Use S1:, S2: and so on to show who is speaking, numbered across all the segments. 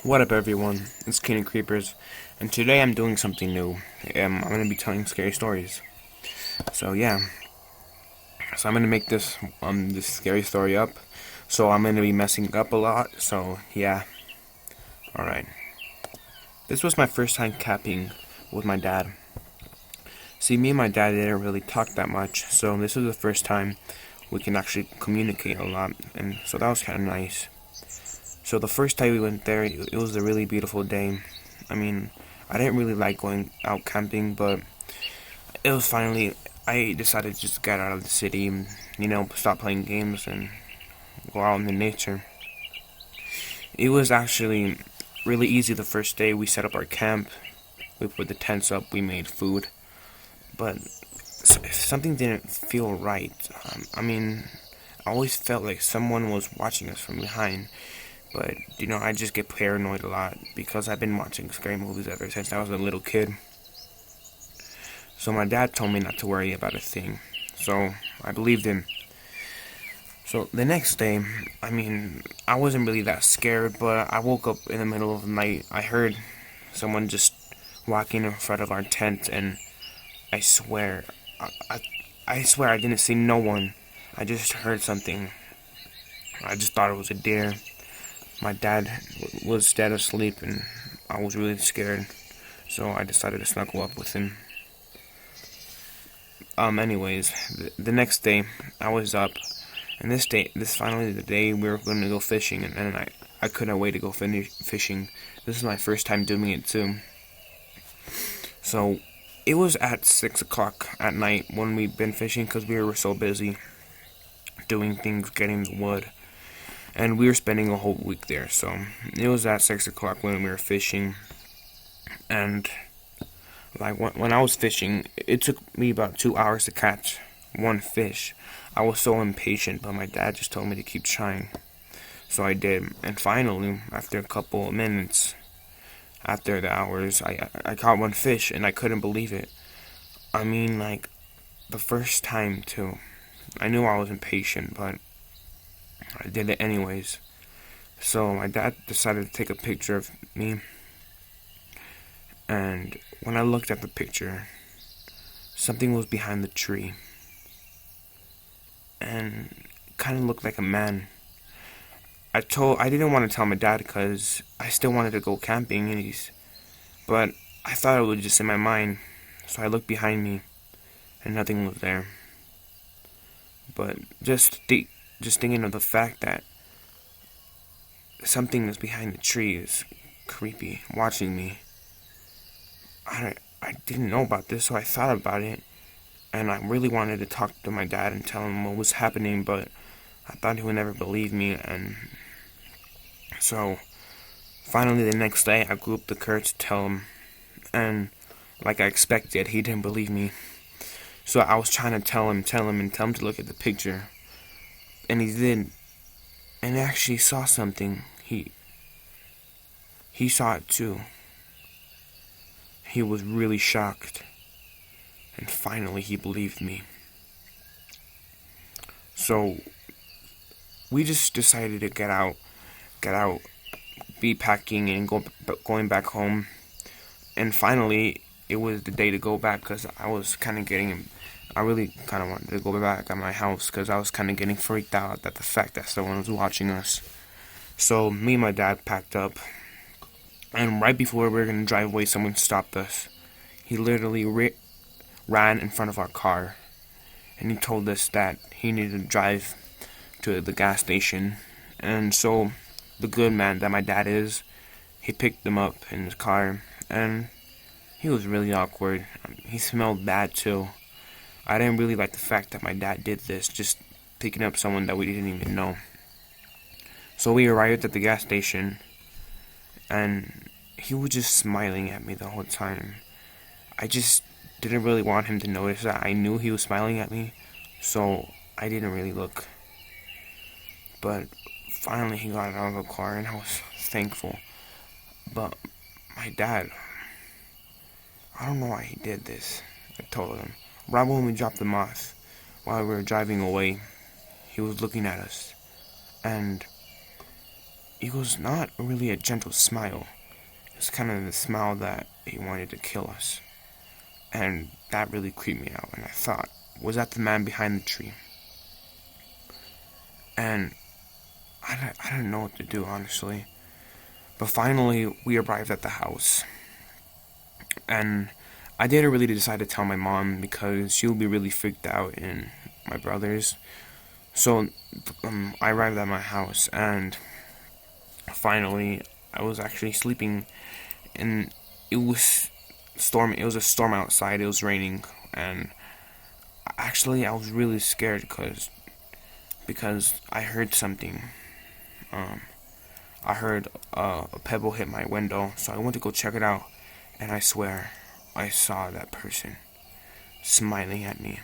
S1: What up, everyone? It's Keenan Creepers, and today I'm doing something new. I'm gonna be telling scary stories. So yeah, I'm gonna make this scary story up. So I'm gonna be messing up a lot. So yeah, all right. This was my first time camping with my dad. See, me and my dad didn't really talk that much, so this was the first time we can actually communicate a lot, and so that was kind of nice. So the first time we went there, it was a really beautiful day. I mean, I didn't really like going out camping, but it was finally, I decided to just get out of the city and, stop playing games and go out in the nature. It was actually really easy the first day. We set up our camp, we put the tents up, we made food, but something didn't feel right. I always felt like someone was watching us from behind. But, I just get paranoid a lot because I've been watching scary movies ever since I was a little kid. So my dad told me not to worry about a thing. So I believed him. So the next day, I wasn't really that scared, but I woke up in the middle of the night. I heard someone just walking in front of our tent, and I swear, I swear I didn't see no one. I just heard something. I just thought it was a deer. My dad was dead asleep, and I was really scared, so I decided to snuggle up with him. Anyways, the next day, I was up, and this finally the day we were going to go fishing, and I couldn't wait to go fishing. This is my first time doing it, too. So, it was at 6 o'clock at night when we'd been fishing, because we were so busy doing things, getting the wood. And we were spending a whole week there, so it was at 6 o'clock when we were fishing. And like when I was fishing, it took me about 2 hours to catch one fish. I was so impatient, but my dad just told me to keep trying. So I did. And finally, after a couple of minutes, after the hours, I caught one fish, and I couldn't believe it. Like, the first time, too. I knew I was impatient, but I did it anyways. So my dad decided to take a picture of me, and when I looked at the picture, something was behind the tree, and kind of looked like a man. I didn't want to tell my dad because I still wanted to go camping, but I thought it was just in my mind, so I looked behind me, and nothing was there. But just thinking of the fact that something is behind the tree is creepy, watching me. I didn't know about this, so I thought about it, and I really wanted to talk to my dad and tell him what was happening, but I thought he would never believe me, and so finally the next day I grew up the courage to tell him, and like I expected, he didn't believe me. So I was trying to tell him to look at the picture, and he did, and actually saw something. He saw it too. He was really shocked, and finally he believed me. So we just decided to get out, be packing and going back home. And finally, it was the day to go back because I really kind of wanted to go back at my house because I was kind of getting freaked out at the fact that someone was watching us. So me and my dad packed up, and right before we were going to drive away, someone stopped us. He literally ran in front of our car, and he told us that he needed to drive to the gas station. And so the good man that my dad is, he picked him up in his car, and he was really awkward. He smelled bad too. I didn't really like the fact that my dad did this, just picking up someone that we didn't even know. So we arrived at the gas station, and he was just smiling at me the whole time. I just didn't really want him to notice that I knew he was smiling at me, so I didn't really look. But finally he got out of the car, and I was thankful. But my dad, I don't know why he did this. I told him. Right when we dropped him off, while we were driving away, he was looking at us, and it was not really a gentle smile. It was kind of the smile that he wanted to kill us. And that really creeped me out, and I thought, was that the man behind the tree? And I didn't know what to do, honestly. But finally, we arrived at the house. And I didn't really decide to tell my mom because she would be really freaked out, and my brothers. So I arrived at my house, and finally, I was actually sleeping, and it was storm. It was a storm outside. It was raining, and actually, I was really scared because I heard something. I heard a pebble hit my window, so I went to go check it out, and I swear, I saw that person smiling at me.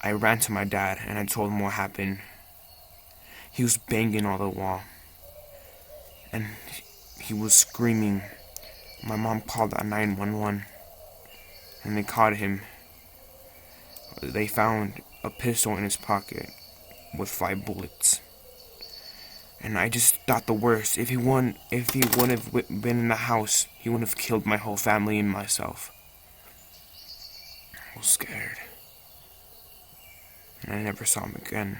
S1: I ran to my dad, and I told him what happened. He was banging on the wall, and he was screaming. My mom called 911, and they caught him. They found a pistol in his pocket with 5 bullets. And I just thought the worst. If he wouldn't have been in the house, he would have killed my whole family and myself. I was scared. And I never saw him again.